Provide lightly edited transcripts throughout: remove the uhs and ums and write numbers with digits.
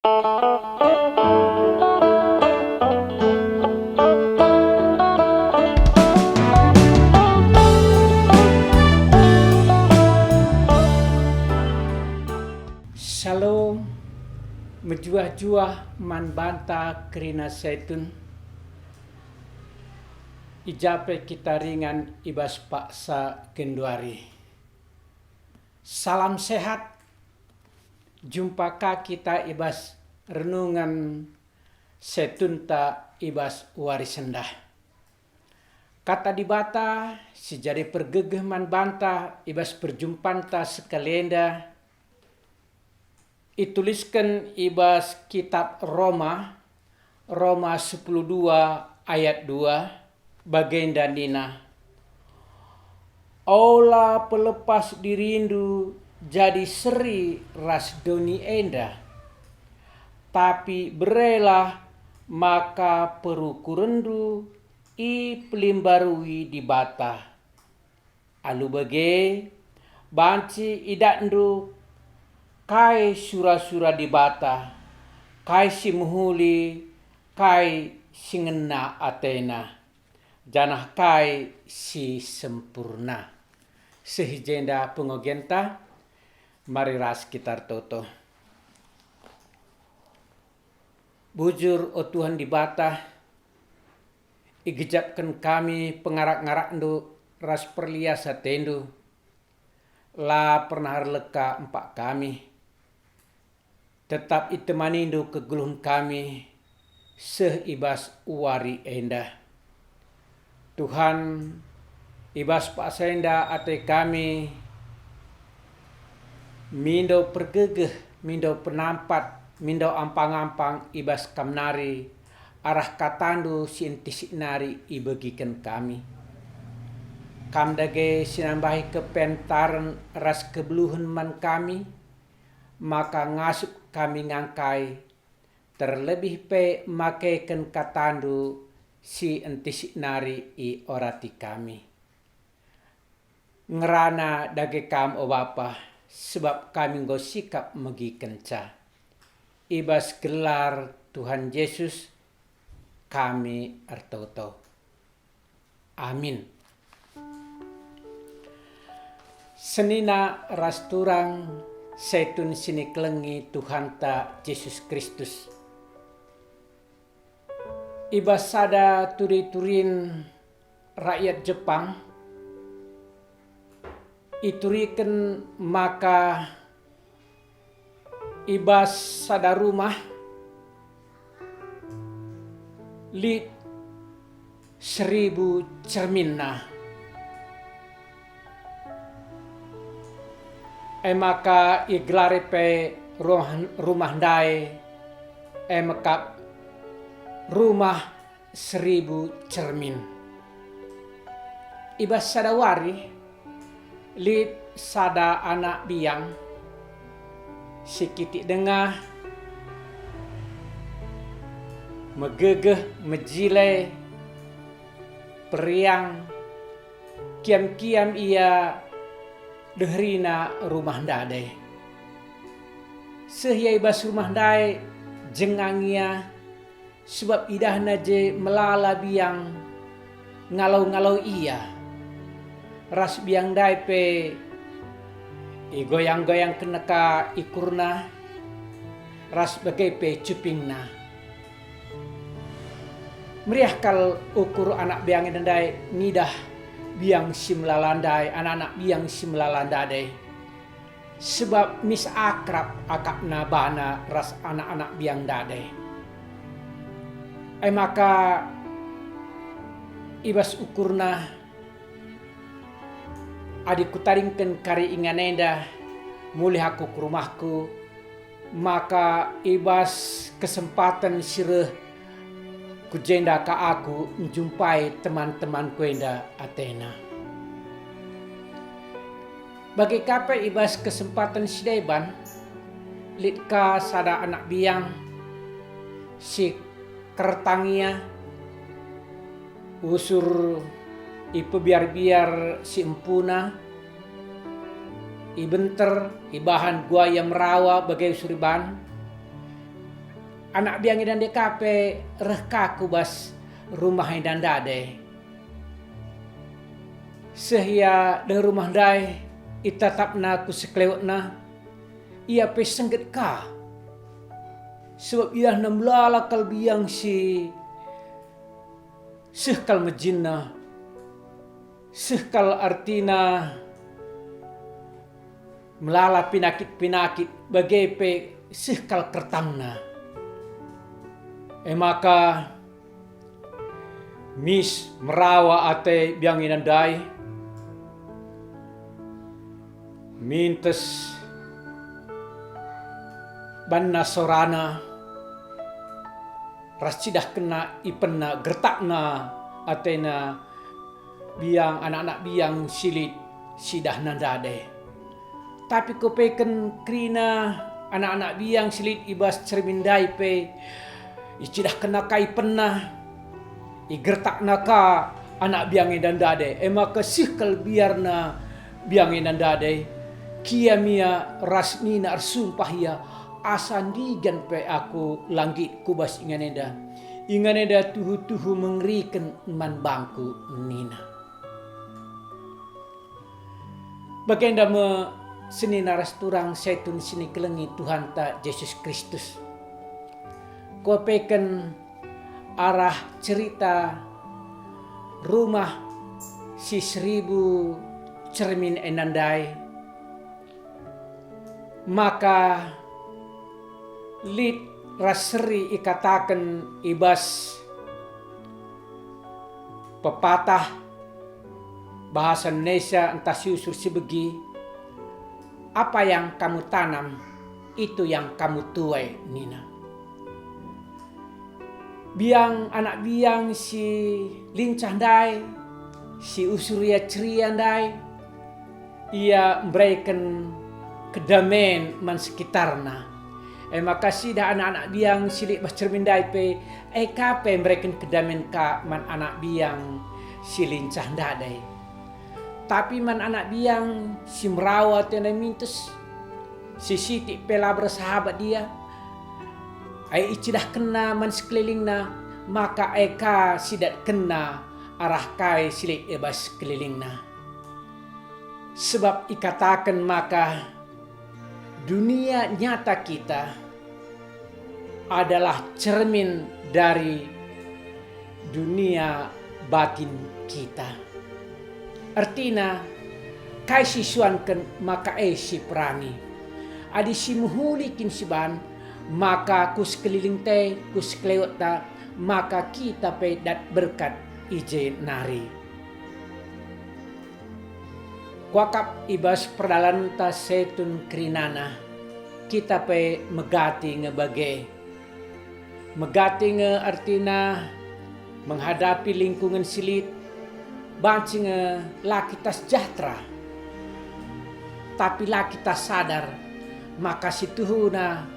Shalom, menjuah-juah man banta kerina setun. Ijape kita ringan ibas paksa genduari. Salam sehat. Jumpa kita ibas renungan setunta ibas warisendah. Kata di bata, sejari pergegeh man banta ibas perjumpanta sekalenda. Ituliskan ibas kitab Roma 10:2 ayat 2 bagenda nina. Ola pelepas dirindu jadi seri ras doni enda. Tapi berelah maka perukurendu i pelimbarui di bata. Alu bage banci idatndu kai sura-sura di bata, kai si muhuli, kai si ngena atena, janah kai si sempurna. Sehijenda pengogenta, mari ras kitar toto. Bujur o Tuhan di bata, igejapkan kami pengarak-ngarak ndu ras perliasa tendu, la pernah leka empak kami. Tetap itemanindo keguluhan kami seibas uwari enda. Tuhan ibas pasenda ate kami mindo pergegeh, mindo penampat, mindo ampang-ampang ibas kamnari arah katandu sintisinari ibagikan kami. Kamdage sinambahi kepentaran ras kebeluhan man kami, maka ngasup kami ngangkai, terlebih pe makaikan katandu si entisik nari i orati kami. Ngerana dage kam o Bapa, sebab kami nggo sikap megi kenca. Ibas gelar Tuhan Yesus kami artoto. Amin. Senina rasturang setun sini kelengi Tuhan ta Yesus Kristus. Ibas sada turi-turin rakyat Jepang, ituriken maka ibas sada rumah li 1000 cerminna. Maka iglare pe rumah dai makap rumah 1000 cermin. Ibas sadawari li sada anak biang sikiti dengah megegeh mejile periang kiam-kiam ia dehrina rumah dade. Sehiai bas rumah dai jengangia sebab idahna je melala biang ngalau-ngalau ia. Ras biang dai pe igoyang-goyang keneka ikurna ras bagai pe cupingna. Meriah kal ukur anak biang dai nidah biang simlalandai, anak-anak biang simlalandai. Sebab mis akrab akapna bana ras anak-anak biang dade. Maka ibas ukurna adiku taringken kari inganenda mulih aku ke rumahku, maka ibas kesempatan sireh kujenda ka aku menjumpai teman-teman kuenda Athena. Bagi kape ibas kesempatan sideban, litka sada anak biang si kertangia usur ipe biar-biar si empuna ibenter ibahan gua yang merawa bagai usuriban anak biang dan DKP rehka kubas rumah dan dade. Sehia de rumah dai itatapna ku seklewatna ia pe sengget ka. Sebab ia namlala kal biang si sehkal majinna sehkal artina melala pinakit-pinakit bagai pe sehkal kertamna. Maka mis merawa ate biang inandai mintes banna sorana rasidah kena ipenna gertakna atena biang anak-anak biang silit sidah nandade. Tapi kopeken krina anak-anak biang silit ibas cermindai pe icidah kena kai penah igertakna ka anak biang dan dade maka sihkal biarna biang dan dade kia mia rasnina arsumpah ya asandigan pe aku langgit kubas inganeda tuhu mengerikan man bangku nina. Bagenda me seni naras turang setun sini kelengi Tuhan ta Yesus Kristus. Kopeken arah cerita rumah si 1000 cermin enandai, maka lid raseri ikatakan ibas pepatah bahasa Indonesia entah siusur sibegi, apa yang kamu tanam itu yang kamu tuai nina. Biang anak biang si lincah dai, si usuria ceria dai, ia memberikan kedamaian man sekitarna. Makasih dah anak-anak biang silik bas cermin dai pe, kape memberikan kedamaian ka man anak biang si lincah dai. Tapi man anak biang si merawat yang mintus, si siti pela bersahabat dia. Ai icidah kena man sekelilingna, maka eka sidat kena arah kai silik ebas kelilingna. Sebab ikatakan maka dunia nyata kita adalah cermin dari dunia batin kita. Artinya kai sisuankan maka si perangi. Adi si muhulikin si ban maka kus keliling te, kus kelewat ta, maka kita pe dat berkat ije nari. Kuakap ibas perdalan ta setun krinana, kita pe megati ngebage. Megati nge artina menghadapi lingkungan silit, banci nge laki tas sejahtera. Tapi laki tas sadar, maka situhuna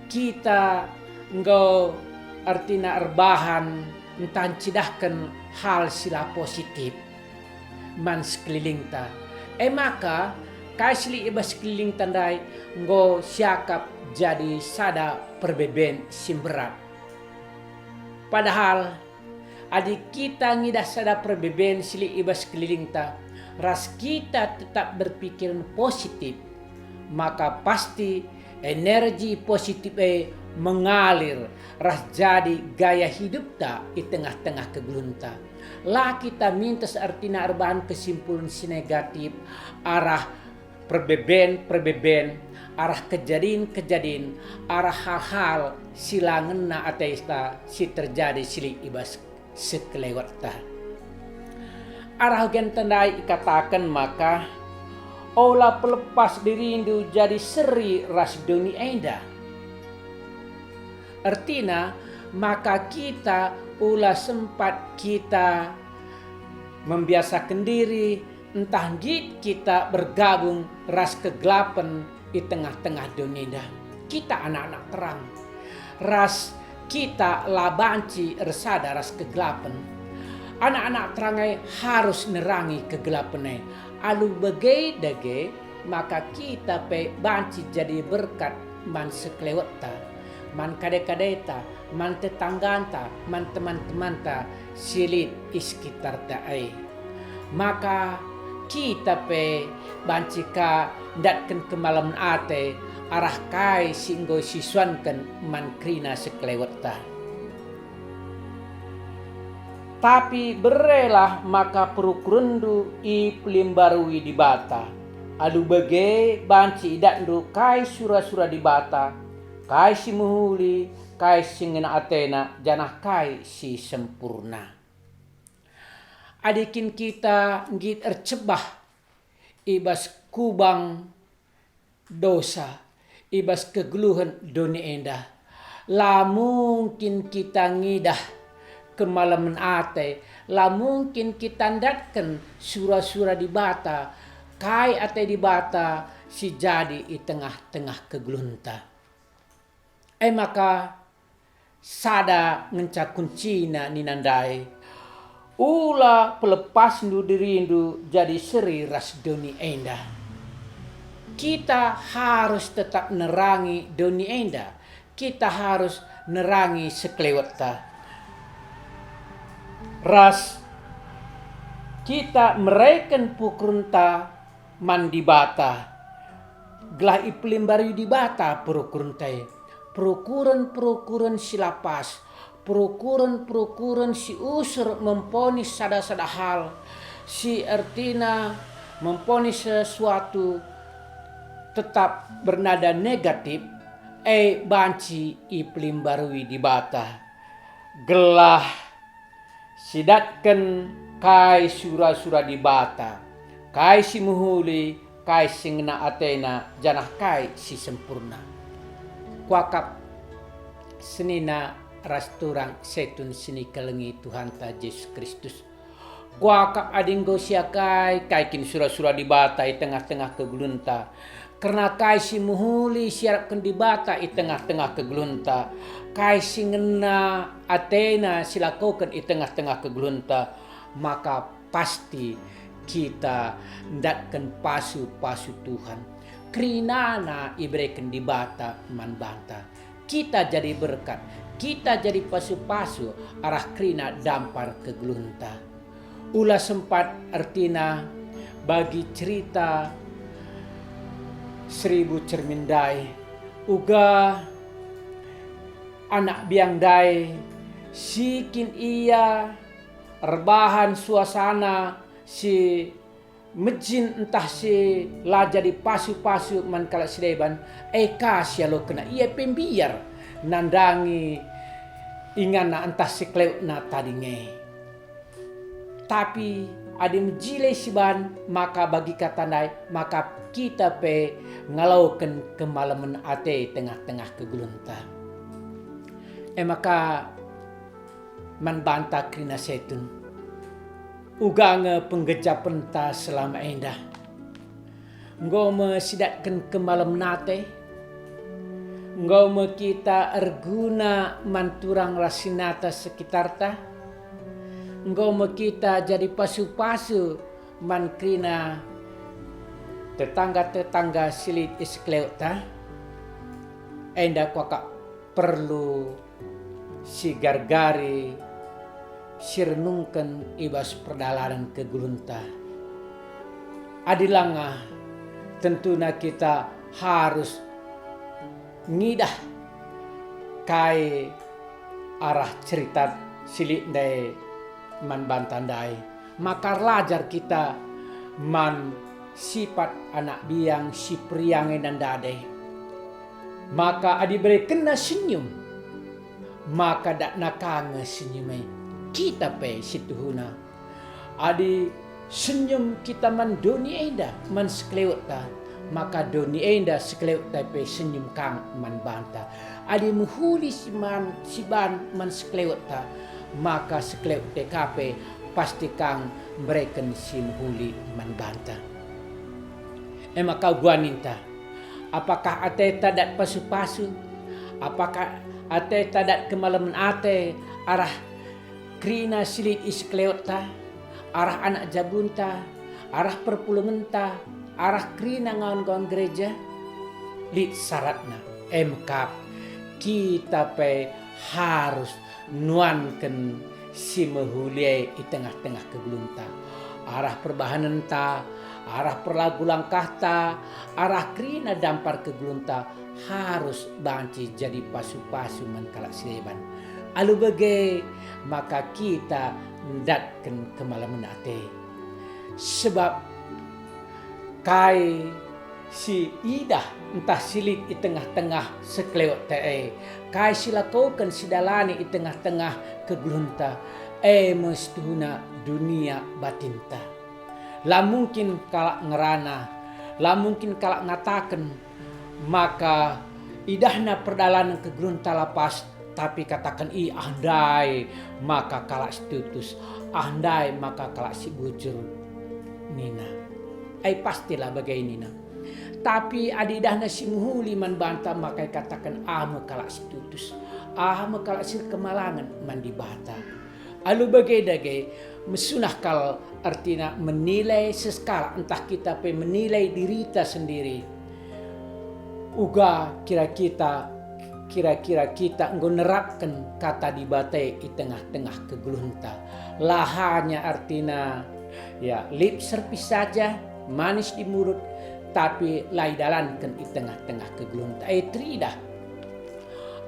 kita engkau artina erbahan entan cidahkan hal sila positif man sekeliling ta. Maka kaisli ibas sekeliling tandai engkau siakap jadi sada perbeben simberat. Padahal adik kita ngidah sada perbeben sili ibas sekeliling ta, ras kita tetap berpikiran positif, maka pasti energi positif mengalir ras jadi gaya hidup ta di tengah-tengah kegelunta. Lah kita minta artina arbahan kesimpulan si negatif arah perbeben, arah kejadian, arah hal-hal silangena ateista si terjadi sili ibas sekelewat ta. Arah gen tandai ikatakan maka olah pelepas dirindu jadi seri ras dunia enda. Artinya maka kita ulah sempat kita membiasakan diri entah git kita bergabung ras kegelapan di tengah-tengah dunia. Kita anak-anak terang. Ras kita labanci resada ras kegelapan. Anak-anak terangai harus nerangi kegelapannya. Alu bagai dage maka kita pe banci jadi berkat man sekelewata. man kade-kadeta, man tetangganta, man teman-temanta silit iskitar taai. Maka kita pe bancika datken ke malam ate arah kai singgo siswankan man krina sekleweta. Tapi berelah maka perukurundu i pelimbarui di bata. Adu bege banci idatndu kai sura-sura di bata. Kai si muhuli, kai si ngena atena, janah kai si sempurna. Adikin kita ngit ercebah ibas kubang dosa, ibas kegeluhan dunia endah. La mungkin kita ngidah kemalaman ate, la mungkin kita ndatkan sura-sura di bata, kai ate di bata si jadi di tengah-tengah kegelunta. Maka sada ngenca kuncina ninandai, ula pelepas ndu dirindu jadi seri ras doni endah. Kita harus tetap nerangi doni endah, kita harus nerangi sekleweta. Ras kita mereken pukrunta mandi bata, gelah iplimbari di bata purukuruntai, perukuran si lapas, perukuran si usur memponis sada-sada hal, si artina memponis sesuatu tetap bernada negatif, banci iplimbarui di bata, gelah sidatkan kai sura-sura di bata, kai si muhuli, kai si ngena atena, janah kai si sempurna. Kuakap senina rasturang setun sini kelengi Tuhan ta Yesus Kristus. Kuakap adinggo siakai kai kin sura-sura di bata i tengah-tengah kegulunta. Karena kai si muhuli siarapkan di bata i tengah-tengah kegulunta. Kai si ngena atena silakukan i tengah-tengah kegelunta, maka pasti kita ndatkan pasu-pasu Tuhan. Krinana iberikan di bata man banta. Kita jadi berkat, kita jadi pasu-pasu arah krina dampar kegelunta. Ulah sempat artina bagi cerita 1000 cermindai uga anak biang dai sikin ia rebahan suasana si mejin entah si la jadi pasu-pasu man kala sideban kasya lo kena ia pembiar nandangi ingana entah si kleutna tadinge. Tapi adim jile siban maka bagi katandai maka kita pe ngalaukan kemalaman ate tengah-tengah kegulunta. Maka man banta krina setun ugange penggejapan ta selama endah ngome sidatkan kemalam nate ngome kita erguna manturang rasinata sekitar ta ngome kita jadi pasu-pasu man krina tetangga-tetangga silit iskleu ta endah kuakak perlu si gargari si renungkan ibas perdalaran kegulunta. Adilanga tentunya kita harus ngidah kai arah cerita silik dai man bantandai. Maka lajar kita man sifat anak biang si priange dan dade. Maka adi beri kena senyum. Maka dak nakange senyumai kita pe situhuna adi senyum kita man doni enda man seklewta maka doni enda seklewta pe senyum kang man banta adi muhuli siban man seklewta maka seklewta kape pasti kang mereken si muhuli man banta. Maka guaninta apakah ate tadat pasu-pasu apakah ate tadat kemalaman ate arah krina silit iskleota arah anak jabunta arah perpulungenta arah krina ngawan-ngawan gereja lit syaratna mkap kita pe harus nuankan si mehuliai di tengah-tengah kegelunta. Arah perbahanan ta, arah perlagu langkah ta, arah krina dampar kegelunta harus banci jadi pasu-pasu menkalak sileban. Alu bege maka kita ndatkan kemalaman ate. Sebab kai si idah entah silit di tengah-tengah sekelewat tae. Kai silakokan si dalani di tengah-tengah kegelunta. Mestuna dunia batinta. Lah mungkin kalak ngerana, lah mungkin kalak ngatakan, maka idahna perdalanan kegelunta lapas. Tapi katakan andai maka kalak stutus, andai maka kalak si bujur nina. Pastilah bagai nina. Tapi adidahna si muhuli man banta maka katakan kalak stutus, kalak si kemalangan man dibata. Alu bagai dagai mesunah kal artinya menilai seskala entah kita pe menilai diri kita sendiri. Uga kira-kira kita nerapkan kata dibatai di tengah-tengah kegelunta. Lahanya artinya ya lip service saja, manis di mulut, tapi lai dalankan di tengah-tengah kegelunta. Tridah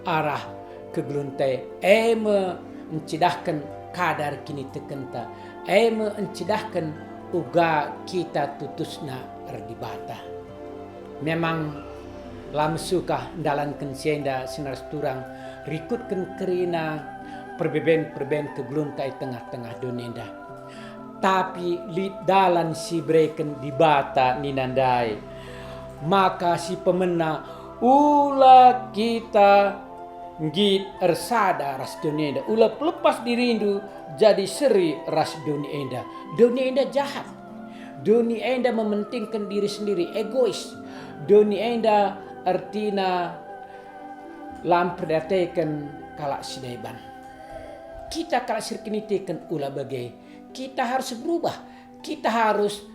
arah kegelunta mencidahkan kadar kini tekenta. Mencidahkan uga kita tutusna erdibata. Memang lam suka dalankan sienda sinar turang rikutkan kerina perbeben kegelunta di tengah-tengah donenda. Tapi li dalan si breken dibata ninandai. Maka si pemena ula kita ngit ersada ras donenda. Ula lepas dirindu jadi seri ras donenda. Donenda jahat. Donenda mementingkan diri sendiri, egois. Donenda artinya lamperdatekan kalak sidaiban. Kita kalak sirkinitekan ulah bagai. Kita harus berubah. Kita harus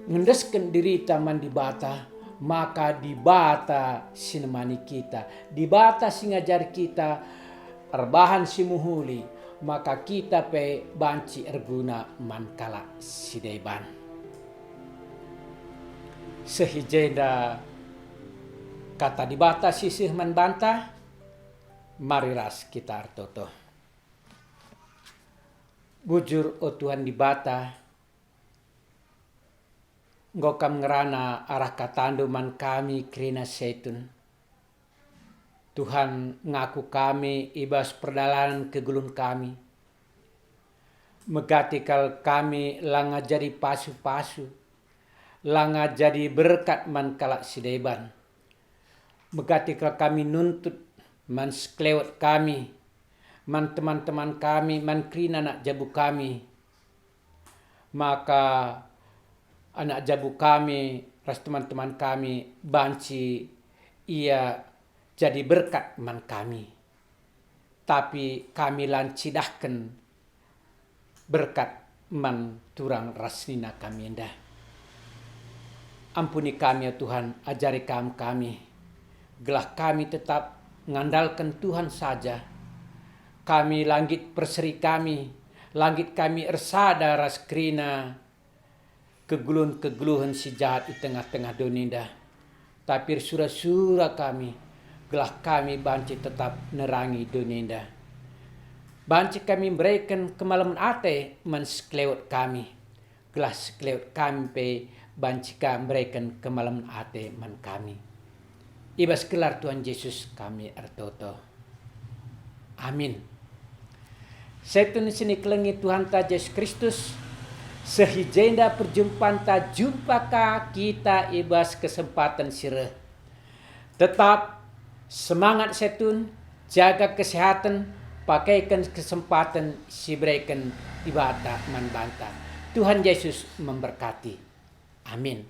ngendeskan diri taman dibata. Maka dibata sinemani kita. Dibata singajar kita. Erbahan si muhuli. Maka kita pe banci erguna man kalak sidaiban. Sehijenda kata dibata sisih membantah, mari ras kita artoto. Bujur o Tuhan dibata, ngokam ngerana arah katandu man kami krina setun. Tuhan ngaku kami ibas perdalanan kegulun kami. Megatikal kami langa jadi pasu-pasu, langa jadi berkat man kalak sideban. Megatikal kami nuntut man seklewat kami, man teman-teman kami, man krina anak jabu kami. Maka anak jabu kami, ras teman-teman kami, banci ia jadi berkat man kami. Tapi kami lancidahkan berkat man turang rasnina kami endah. Ampuni kami ya Tuhan, ajari kami. Gelah kami tetap mengandalkan Tuhan saja. Kami langit perseri kami, langit kami ersada ras krina keguluhan si jahat di tengah-tengah doninda. Tapi sura-sura kami, gelah kami banci tetap nerangi doninda. Banci kami berikan kemalaman ate man sekelewat kami. Gelah sekelewat kami pe banci kami berikan kemalaman ate man kami. Ibas kelar Tuhan Yesus kami artoto. Amin. Setun sini kelengi Tuhan ta Yesus Kristus. Sehijenda perjumpaan ta jumpaka kita ibas kesempatan sireh. Tetap semangat setun, jaga kesehatan, pakaikan kesempatan si berikan ibadah man banta. Tuhan Yesus memberkati. Amin.